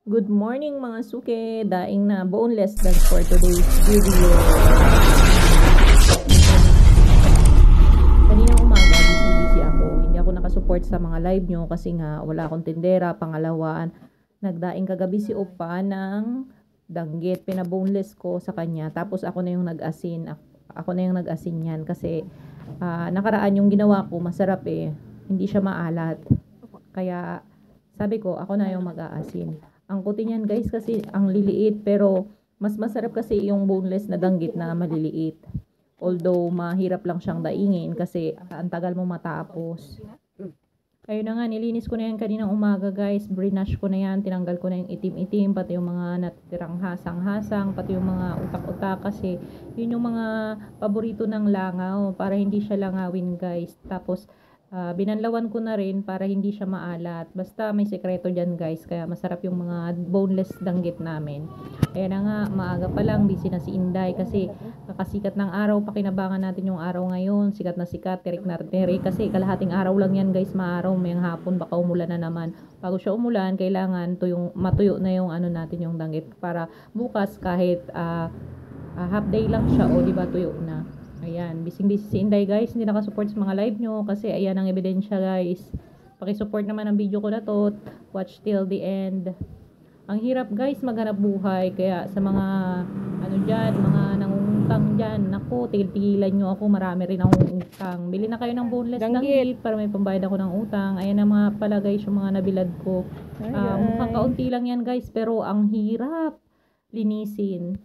Good morning mga suke, daing na boneless dance for today's video. Kaninang umaga, busy ako. Hindi ako nakasupport sa mga live nyo kasi nga wala akong tindera. Pangalawa, nagdaing kagabi si Opa ng danggit. Pinaboneless ko sa kanya. Tapos ako na yung nag-asin. Ako na yung nag-asin yan kasi nakaraan yung ginawa ko masarap eh. Hindi siya maalat. Kaya sabi ko, ako na yung mag-aasin. Ang kuti niyan guys kasi ang liliit pero mas masarap kasi yung boneless na danggit na maliliit. Although mahirap lang siyang daingin kasi ang tagal mo matapos. Ayun na nga, nilinis ko na yan kaninang umaga guys. Brinash ko na yan, tinanggal ko na yung itim-itim, pati yung mga natitirang hasang-hasang, pati yung mga utak-utak kasi yun yung mga paborito ng langaw para hindi siya langawin guys. Tapos binanlawan ko na rin para hindi siya maalat. Basta may sekreto dyan guys. Kaya masarap yung mga boneless danggit namin. Ayan na nga, maaga pa lang. Busy na si Inday kasi kakasikat ng araw. Pakinabangan natin yung araw ngayon. Sikat na sikat, terik na terik. Kasi kalahating araw lang yan guys, maaraw. Mayang hapon, baka umulan na naman. Bago siya umulan, kailangan matuyo na yung ano natin yung danggit. Para bukas kahit half day lang siya, o diba tuyo na. Ayan, busy si Inday guys, hindi nakasupport sa mga live nyo kasi ayan ang ebidensya guys. Pakisupport naman ang video ko na to, watch till the end. Ang hirap guys maghanap buhay, kaya sa mga ano dyan, mga nangungutang dyan, naku, tigil-tigilan nyo ako, marami rin akong utang. Bili na kayo ng boneless danggit para may pambayad ako ng utang. Ayan ang mga pala guys, yung mga nabilad ko. Mukhang kaunti lang yan guys, pero ang hirap linisin.